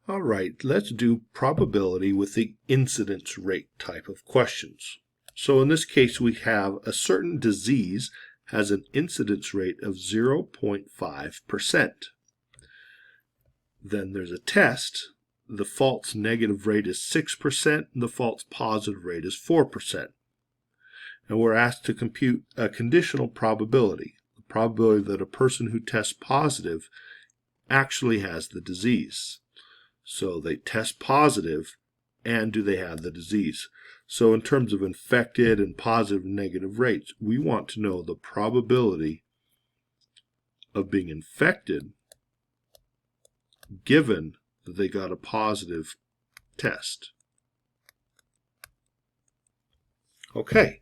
All right, let's do probability with the incidence rate type of questions. So in this case, we have a certain disease has an incidence rate of 0.5%. Then there's a test. The false negative rate is 6%, and the false positive rate is 4%. And we're asked to compute a conditional probability, the probability that a person who tests positive actually has the disease. So they test positive, and do they have the disease? So in terms of infected and positive and negative rates, we want to know the probability of being infected given that they got a positive test. Okay,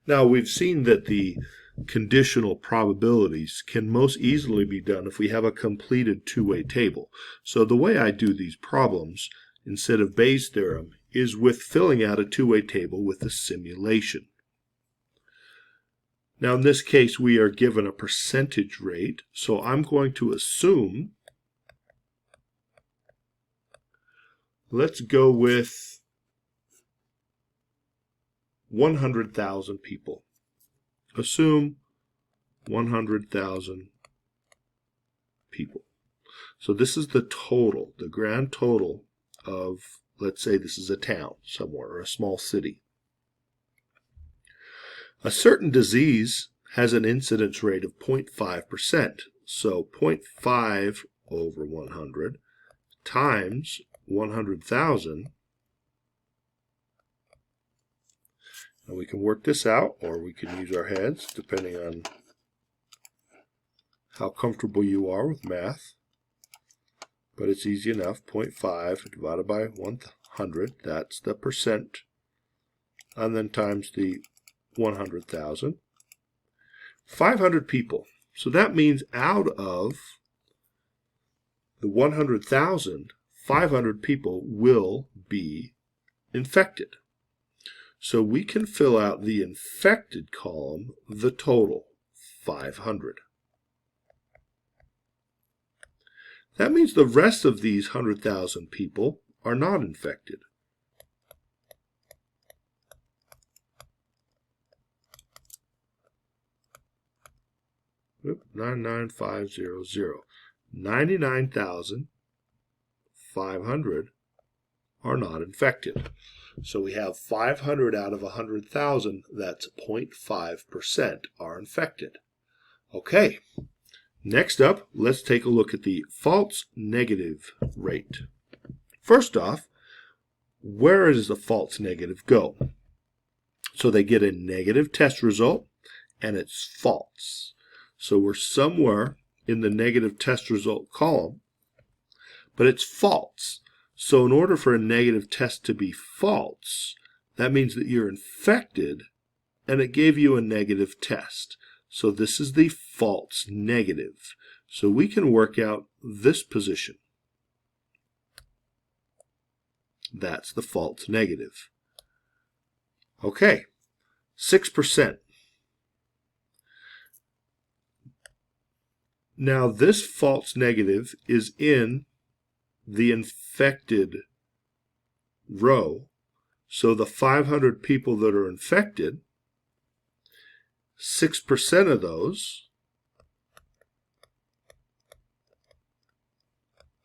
now we've seen that the conditional probabilities can most easily be done if we have a completed two-way table. So the way I do these problems instead of Bayes' theorem is with filling out a two-way table with a simulation. Now in this case we are given a percentage rate, so I'm going to assume, let's go with 100,000 people. Assume 100,000 people. So this is the total, the grand total of, let's say this is a town somewhere or a small city. A certain disease has an incidence rate of 0.5%. So 0.5 over 100 times 100,000. And we can work this out, or we can use our heads, depending on how comfortable you are with math. But it's easy enough. 0.5 divided by 100, that's the percent. And then times the 100,000. 500 people. So that means out of the 100,000, 500 people will be infected. So we can fill out the infected column, the total, 500. That means the rest of these 100,000 people are not infected. Oop, 99500. 99,500 are not infected. So we have 500 out of 100,000, that's 0.5% are infected. Okay, next up, let's take a look at the false negative rate. First off, where does the false negative go? So they get a negative test result, and it's false. So we're somewhere in the negative test result column, but it's false. So in order for a negative test to be false, that means that you're infected and it gave you a negative test. So this is the false negative. So we can work out this position. That's the false negative. Okay, 6%. Now this false negative is in the infected row. So the 500 people that are infected, 6% of those,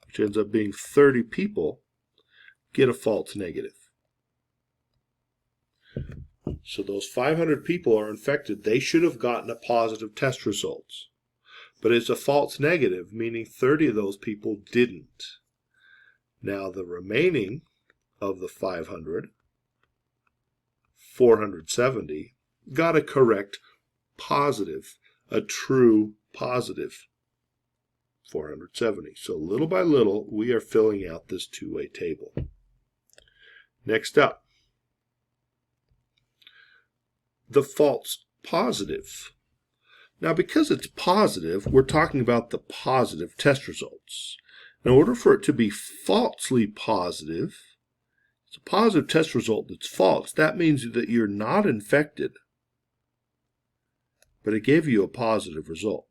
which ends up being 30 people, get a false negative. So those 500 people are infected. They should have gotten a positive test results. But it's a false negative, meaning 30 of those people didn't. Now the remaining of the 500, 470, got a correct positive, a true positive, 470. So little by little, we are filling out this two-way table. Next up, the false positive. Now because it's positive, we're talking about the positive test results. In order for it to be falsely positive, it's a positive test result that's false. That means that you're not infected, but it gave you a positive result.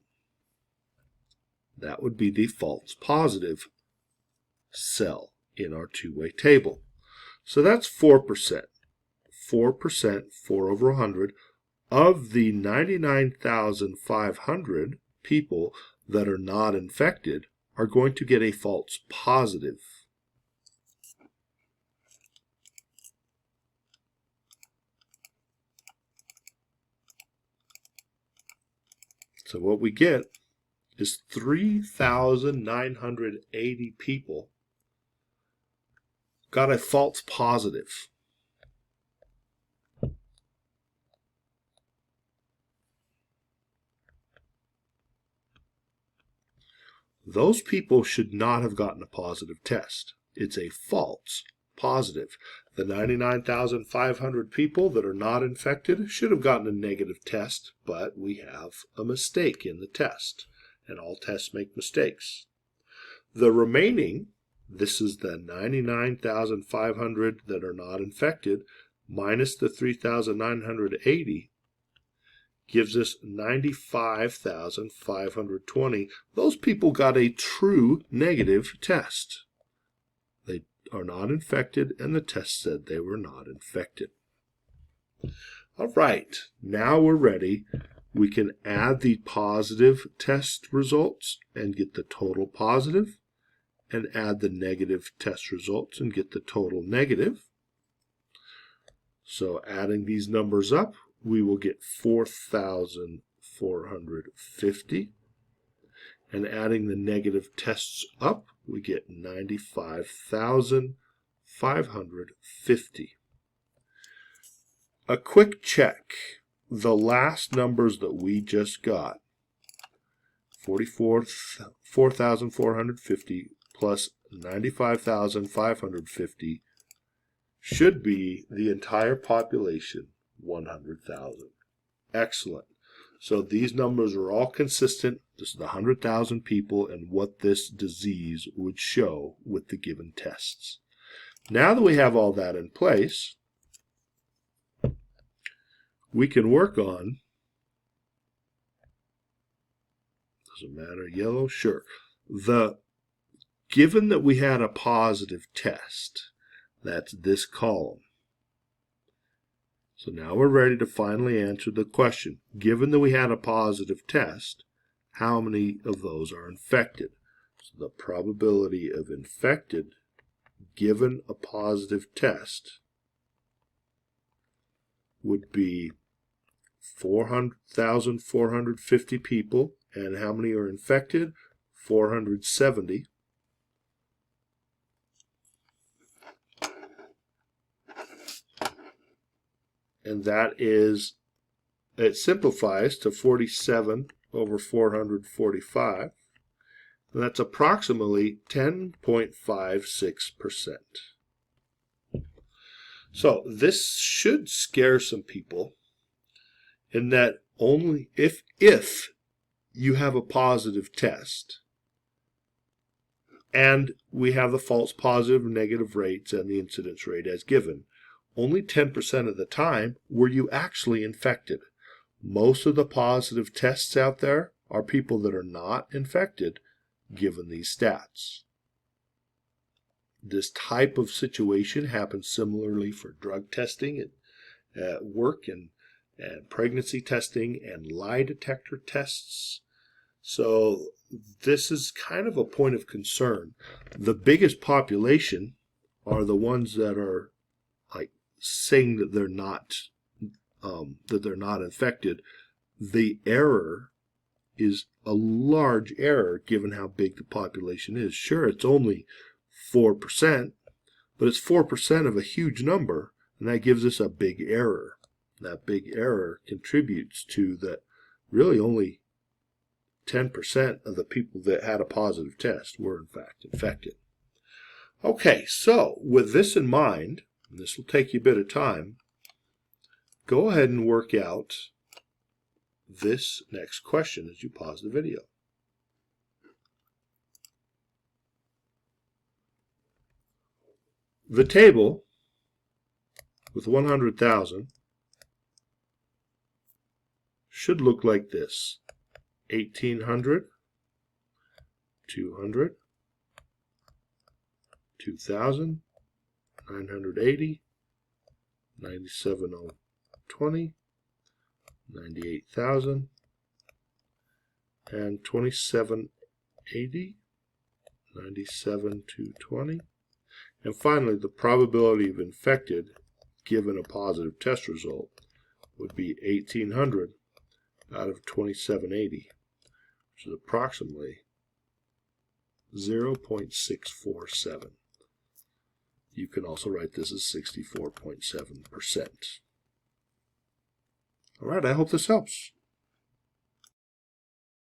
That would be the false positive cell in our two-way table. So that's 4%. 4%, 4 over 100, of the 99,500 people that are not infected are going to get a false positive. So what we get is 3,980 people got a false positive. Those people should not have gotten a positive test. It's a false positive. The 99,500 people that are not infected should have gotten a negative test, but we have a mistake in the test, and all tests make mistakes. The remaining, this is the 99,500 that are not infected, minus the 3,980, gives us 95,520. Those people got a true negative test. They are not infected, and the test said they were not infected. All right, now we're ready. We can add the positive test results and get the total positive, and add the negative test results and get the total negative. So adding these numbers up, we will get 4,450. And adding the negative tests up, we get 95,550. A quick check. The last numbers that we just got, 4,450 plus 95,550, should be the entire population, 100,000. Excellent. So these numbers are all consistent. This is the 100,000 people and what this disease would show with the given tests. Now that we have all that in place, we can work on, doesn't matter, yellow, sure. Given that we had a positive test, that's this column. So now we're ready to finally answer the question. Given that we had a positive test, how many of those are infected? So the probability of infected given a positive test would be 4,450 people. And how many are infected? 470. And that is, it simplifies to 47 over 445. And that's approximately 10.56%. So this should scare some people in that only if you have a positive test and we have the false positive and negative rates and the incidence rate as given, only 10% of the time were you actually infected. Most of the positive tests out there are people that are not infected, given these stats. This type of situation happens similarly for drug testing at work and pregnancy testing and lie detector tests. So this is kind of a point of concern. The biggest population are the ones that are like saying that they're not infected. The error is a large error given how big the population is. Sure, it's only 4%, but it's 4% of a huge number, and that gives us a big error. That big error contributes to that really only 10% of the people that had a positive test were in fact infected. Okay, so with this in mind, and this will take you a bit of time, go ahead and work out this next question as you pause the video. The table with 100,000 should look like this: 1,800, 200, 2,000, 980, 97,020, 98,000, and 2780, 97,220. And finally, the probability of infected given a positive test result would be 1,800 out of 2780, which is approximately 0.647. You can also write this as 64.7%. All right, I hope this helps.